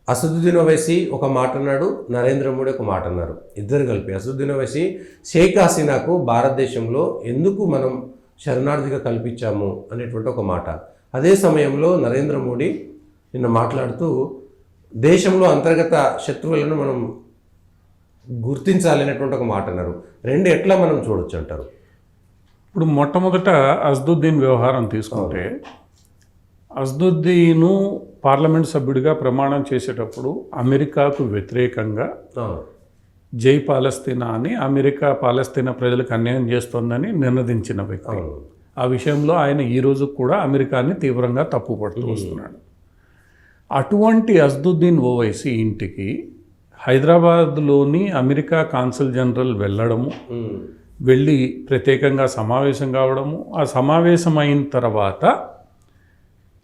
అసదుద్దీన్ ఓవైసీ ఒక మాట అన్నాడు, నరేంద్ర మోడీ ఒక మాట అన్నారు. ఇద్దరు కలిపి అసదుద్దీన్ ఓవైసీ షేక్ హసీనాకు భారతదేశంలో ఎందుకు మనం శరణార్థిగా కల్పించాము అనేటువంటి ఒక మాట. అదే సమయంలో నరేంద్ర మోడీ నిన్న మాట్లాడుతూ దేశంలో అంతర్గత శత్రువులను మనం గుర్తించాలి అనేటువంటి ఒక మాట అన్నారు. రెండు ఎట్లా మనం చూడొచ్చు అంటారు? ఇప్పుడు మొట్టమొదట అసదుద్దీన్ వ్యవహారం తీసుకుంటే, అసదుద్దీను పార్లమెంట్ సభ్యుడిగా ప్రమాణం చేసేటప్పుడు అమెరికాకు వ్యతిరేకంగా జై పాలస్తీనా అని అమెరికా పాలస్తీనా ప్రజలకు అన్యాయం చేస్తోందని నినదించిన వ్యక్తి. ఆ విషయంలో ఆయన ఈ రోజు కూడా అమెరికాని తీవ్రంగా తప్పుపడుతూ వస్తున్నాడు. అటువంటి అసదుద్దీన్ ఓవైసీ ఇంటికి హైదరాబాద్లోని అమెరికా కాన్సుల్ జనరల్ వెళ్ళడము, వెళ్ళి ప్రత్యేకంగా సమావేశం కావడము, ఆ సమావేశం అయిన తర్వాత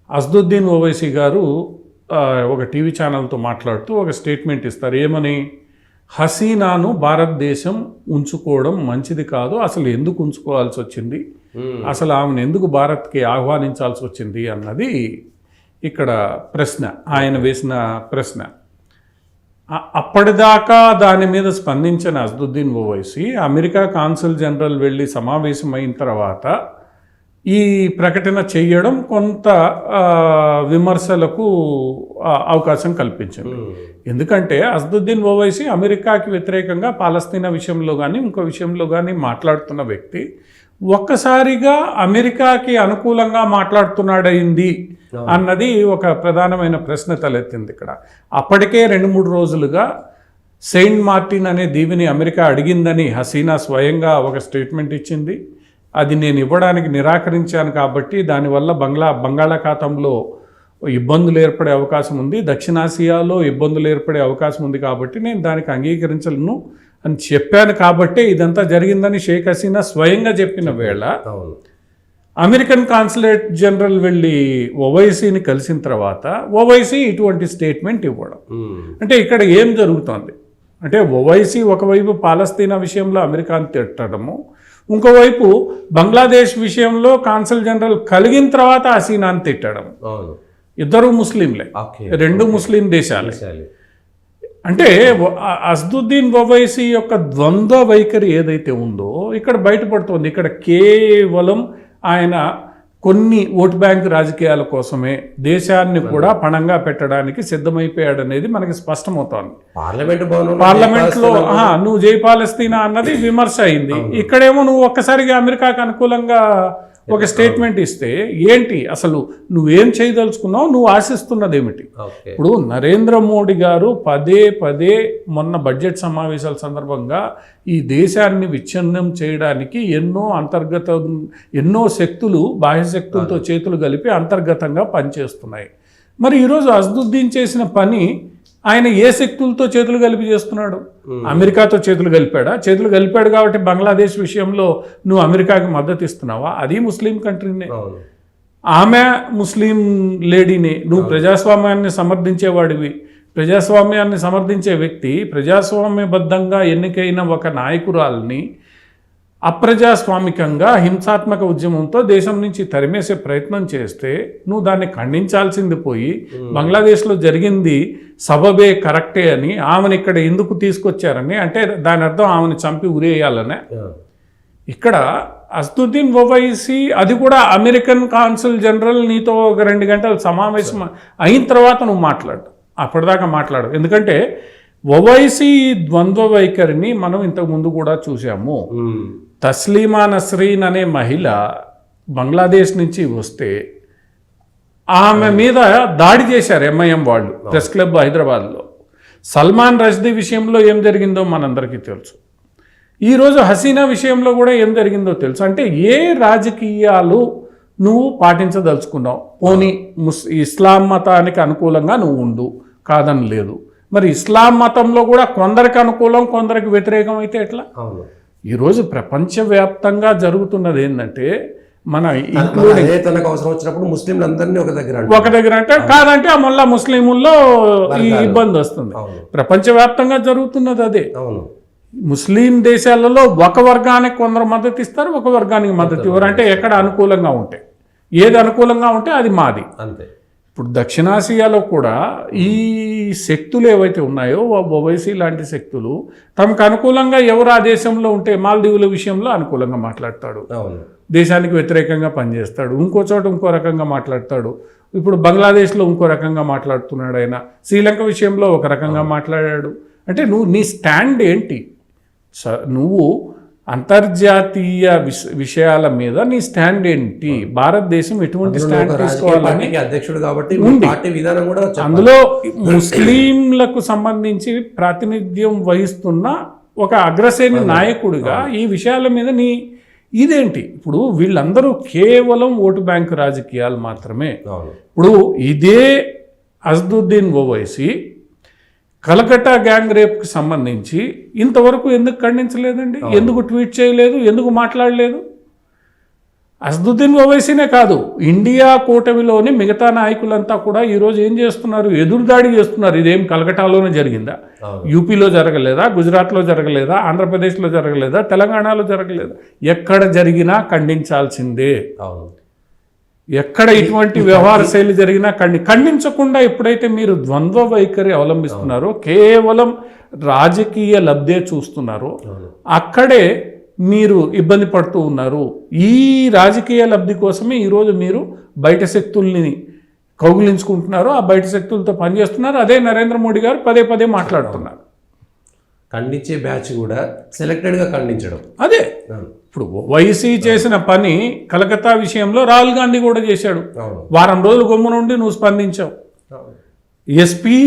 అసదుద్దీన్ ఓవైసీ గారు ఒక టీవీ ఛానల్తో మాట్లాడుతూ ఒక స్టేట్మెంట్ ఇస్తారు. ఏమని? హసీనాను భారతదేశం ఉంచుకోవడం మంచిది కాదు, అసలు ఎందుకు ఉంచుకోవాల్సి వచ్చింది, అసలు ఆమెను ఎందుకు భారత్కి ఆహ్వానించాల్సి వచ్చింది అన్నది ఇక్కడ ప్రశ్న, ఆయన వేసిన ప్రశ్న. అప్పటిదాకా దాని మీద స్పందించిన Asaduddin Owaisi America consul general వెళ్ళి సమావేశం అయిన తర్వాత ఈ ప్రకటన చేయడం కొంత విమర్శలకు అవకాశం కల్పించింది. ఎందుకంటే అసదుద్దీన్ ఓవైసీ అమెరికాకి వ్యతిరేకంగా పాలస్తీనా విషయంలో కానీ ఇంకో విషయంలో కానీ మాట్లాడుతున్న వ్యక్తి ఒక్కసారిగా అమెరికాకి అనుకూలంగా మాట్లాడుతున్నాడయింది అన్నది ఒక ప్రధానమైన ప్రశ్న తలెత్తింది ఇక్కడ. అప్పటికే 2-3 రోజులుగా సెయింట్ మార్టిన్ అనే దీవిని అమెరికా అడిగిందని హసీనా స్వయంగా ఒక స్టేట్మెంట్ ఇచ్చింది. అది నేను ఇవ్వడానికి నిరాకరించాను కాబట్టి దానివల్ల బంగాళాఖాతంలో ఇబ్బందులు ఏర్పడే అవకాశం ఉంది, దక్షిణాసియాలో ఇబ్బందులు ఏర్పడే అవకాశం ఉంది కాబట్టి నేను దానికి అంగీకరించలేను అని చెప్పాను కాబట్టే ఇదంతా జరిగిందని షేక్ హసీనా స్వయంగా చెప్పిన వేళ అమెరికన్ కాన్సులేట్ జనరల్ వెళ్ళి ఓవైసీని కలిసిన తర్వాత ఓవైసీ ఇటువంటి స్టేట్మెంట్ ఇవ్వడం అంటే ఇక్కడ ఏం జరుగుతోంది అంటే ఓవైసీ ఒకవైపు పాలస్తీనా విషయంలో అమెరికాను తిట్టడము, ఇంకోవైపు బంగ్లాదేశ్ విషయంలో కాన్సుల్ జనరల్ కలిగిన తర్వాత హసీనాను తిట్టడం. ఇద్దరు ముస్లింలే, 2 ముస్లిం దేశాలే. అంటే అసదుద్దీన్ ఓవైసీ యొక్క ద్వంద్వ వైఖరి ఏదైతే ఉందో ఇక్కడ బయటపడుతోంది. ఇక్కడ కేవలం ఆయన కొన్ని ఓటు బ్యాంక్ రాజకీయాల కోసమే దేశాన్ని కూడా పణంగా పెట్టడానికి సిద్ధమైపోయాడనేది మనకి స్పష్టమవుతోంది. పార్లమెంట్లో నువ్వు జై పాలస్తీనా అన్నది విమర్శ అయింది. ఇక్కడేమో నువ్వు ఒక్కసారిగా అమెరికాకు అనుకూలంగా ఒక స్టేట్మెంట్ ఇస్తే ఏంటి, అసలు నువ్వేం చేయదలుచుకున్నావు, నువ్వు ఆశిస్తున్నది ఏమిటి? ఇప్పుడు నరేంద్ర మోడీ గారు పదే మొన్న బడ్జెట్ సమావేశాల సందర్భంగా ఈ దేశాన్ని విచ్ఛిన్నం చేయడానికి ఎన్నో శక్తులు బాహ్య శక్తులతో చేతులు కలిపి అంతర్గతంగా పనిచేస్తున్నాయి. మరి ఈరోజు అసదుద్దీన్ చేసిన పని ఆయన ఏ శక్తులతో చేతులు కలిపి చేస్తున్నాడు? అమెరికాతో చేతులు కలిపాడా? చేతులు కలిపాడు కాబట్టి బంగ్లాదేశ్ విషయంలో నువ్వు అమెరికాకి మద్దతు ఇస్తున్నావా? అది ముస్లిం కంట్రీనే, ఆమె ముస్లిం లేడీనే. నువ్వు ప్రజాస్వామ్యాన్ని సమర్థించేవాడివి. ప్రజాస్వామ్యాన్ని సమర్థించే వ్యక్తి ప్రజాస్వామ్యబద్ధంగా ఎన్నికైన ఒక నాయకురాల్ని అప్రజాస్వామికంగా హింసాత్మక ఉద్యమంతో దేశం నుంచి తరిమేసే ప్రయత్నం చేస్తే నువ్వు దాన్ని ఖండించాల్సింది పోయి బంగ్లాదేశ్లో జరిగింది సబబే కరెక్టే అని ఆమెను ఇక్కడ ఎందుకు తీసుకొచ్చారని అంటే దాని అర్థం ఆమెను చంపి ఉరేయాలనే. ఇక్కడ అసదుద్దీన్ ఓవైసీ అది కూడా అమెరికన్ కాన్సుల్ జనరల్ నీతో ఒక 2 గంటలు సమావేశం అయిన తర్వాత నువ్వు మాట్లాడు, అప్పటిదాకా మాట్లాడు. ఎందుకంటే ఓవైసీ ద్వంద్వ వైఖరిని మనం ఇంతకుముందు కూడా చూసాము. తస్లీమా నస్రీన్ అనే మహిళ బంగ్లాదేశ్ నుంచి వస్తే ఆమె మీద దాడి చేశారు ఎంఐఎం వాళ్ళు ప్రెస్ క్లబ్ హైదరాబాద్లో. సల్మాన్ రష్దీ విషయంలో ఏం జరిగిందో మనందరికీ తెలుసు. ఈరోజు హసీనా విషయంలో కూడా ఏం జరిగిందో తెలుసు. అంటే ఏ రాజకీయాలు నువ్వు పాటించదలుచుకున్నావు? పోనీ ఇస్లాం మతానికి అనుకూలంగా నువ్వు ఉండు, కాదని లేదు. మరి ఇస్లాం మతంలో కూడా కొందరికి అనుకూలం కొందరికి వ్యతిరేకం అయితే ఎట్లా? ఈరోజు ప్రపంచవ్యాప్తంగా జరుగుతున్నది ఏంటంటే మన తనకు అవసరం వచ్చినప్పుడు ముస్లింలందరినీ ఒక దగ్గర అంటే కాదంటే మళ్ళా ముస్లింల్లో ఈ ఇబ్బంది వస్తుంది. ప్రపంచవ్యాప్తంగా జరుగుతున్నది అదే. ముస్లిం దేశాలలో ఒక వర్గానికి కొందరు మద్దతు ఇస్తారు, ఒక వర్గానికి మద్దతు ఇవ్వరు. అంటే ఎక్కడ అనుకూలంగా ఉంటే, ఏది అనుకూలంగా ఉంటే అది మాది అంతే. ఇప్పుడు దక్షిణాసియాలో కూడా ఈ శక్తులు ఏవైతే ఉన్నాయో ఓవైసీ లాంటి శక్తులు తమకు అనుకూలంగా ఎవరు ఆ దేశంలో ఉంటే మాల్దీవుల విషయంలో అనుకూలంగా మాట్లాడతాడు, అవును, దేశానికి వ్యతిరేకంగా పనిచేస్తాడు, ఇంకో చోట ఇంకో రకంగా మాట్లాడతాడు. ఇప్పుడు బంగ్లాదేశ్లో ఇంకో రకంగా మాట్లాడుతున్నాడు ఆయన, శ్రీలంక విషయంలో ఒక రకంగా మాట్లాడాడు. అంటే నీ స్టాండ్ ఏంటి? నువ్వు అంతర్జాతీయ విషయాల మీద నీ స్టాండ్ ఏంటి? భారతదేశం ఎటువంటి స్టాండ్ తీసుకోవాలని అధ్యక్షుడు కాబట్టి పార్టీ విధానం కూడా అందులో ముస్లింలకు సంబంధించి ప్రాతినిధ్యం వహిస్తున్న ఒక అగ్రశ్రేణి నాయకుడిగా ఈ విషయాల మీద ఇదేంటి? ఇప్పుడు వీళ్ళందరూ కేవలం ఓటు బ్యాంకు రాజకీయాలు మాత్రమే. ఇప్పుడు ఇదే అసదుద్దీన్ ఓవైసీ కలకట్టా గ్యాంగ్ రేప్కి సంబంధించి ఇంతవరకు ఎందుకు ఖండించలేదండి? ఎందుకు ట్వీట్ చేయలేదు? ఎందుకు మాట్లాడలేదు? అసదుద్దీన్ ఓవైసీనే కాదు, ఇండియా కూటమిలోని మిగతా నాయకులంతా కూడా ఈరోజు ఏం చేస్తున్నారు? ఎదురుదాడి చేస్తున్నారు. ఇదేం కలకట్టాలోనే జరిగిందా? యూపీలో జరగలేదా? గుజరాత్లో జరగలేదా? ఆంధ్రప్రదేశ్లో జరగలేదా? తెలంగాణలో జరగలేదా? ఎక్కడ జరిగినా ఖండించాల్సిందే. ఎక్కడ ఇటువంటి వ్యవహార శైలి జరిగినా ఖండించకుండా ఎప్పుడైతే మీరు ద్వంద్వ వైఖరి అవలంబిస్తున్నారో, కేవలం రాజకీయ లబ్ధే చూస్తున్నారో, అక్కడే మీరు ఇబ్బంది పడుతూ ఉన్నారు. ఈ రాజకీయ లబ్ధి కోసమే ఈరోజు మీరు బయట శక్తుల్ని కౌగిలించుకుంటున్నారు, ఆ బయట శక్తులతో పనిచేస్తున్నారు. అదే నరేంద్ర మోడీ గారు పదే పదే మాట్లాడుతున్నారు. ఖండించే బ్యాచ్ కూడా సెలెక్టెడ్గా ఖండించడం. అదే ఇప్పుడు ఓవైసీ చేసిన పని కలకత్తా విషయంలో రాహుల్ గాంధీ కూడా చేశాడు. వారం రోజులు గమ్మున ఉండి నువ్వు స్పందించావు. ఎస్పీ,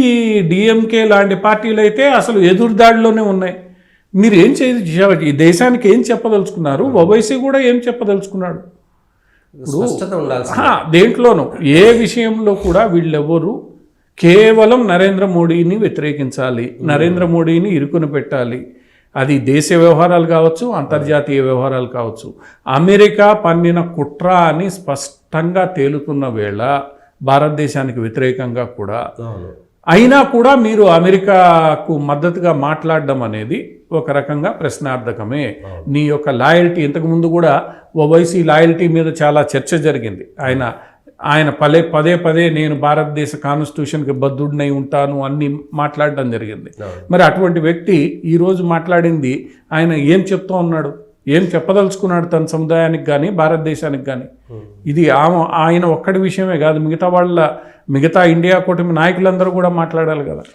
డిఎంకే లాంటి పార్టీలు అయితే అసలు ఎదురుదాడిలోనే ఉన్నాయి. మీరు ఏం ఈ దేశానికి ఏం చెప్పదలుచుకున్నారు? ఓవైసీ కూడా ఏం చెప్పదలుచుకున్నాడు? దేంట్లోనూ ఏ విషయంలో కూడా వీళ్ళెవ్వరూ కేవలం నరేంద్ర మోడీని వ్యతిరేకించాలి, నరేంద్ర మోడీని ఇరుకున పెట్టాలి. అది దేశ వ్యవహారాలు కావచ్చు, అంతర్జాతీయ వ్యవహారాలు కావచ్చు. అమెరికా పన్నిన కుట్ర అని స్పష్టంగా తేలుతున్న వేళ భారతదేశానికి వ్యతిరేకంగా కూడా అయినా కూడా మీరు అమెరికాకు మద్దతుగా మాట్లాడడం అనేది ఒక రకంగా ప్రశ్నార్థకమే. నీ యొక్క లాయల్టీ, ఇంతకుముందు కూడా ఓవైసీ లాయల్టీ మీద చాలా చర్చ జరిగింది. ఆయన పదే పదే నేను భారతదేశ కాన్స్టిట్యూషన్కి బద్ధుడినై ఉంటాను అన్ని మాట్లాడడం జరిగింది. మరి అటువంటి వ్యక్తి ఈరోజు మాట్లాడింది ఆయన ఏం చెప్తూ ఉన్నాడు? ఏం చెప్పదలుచుకున్నాడు తన సముదాయానికి కానీ భారతదేశానికి కానీ? ఇది ఆయన ఒక్కడి విషయమే కాదు, మిగతా ఇండియా కూటమి నాయకులందరూ కూడా మాట్లాడాలి కదా.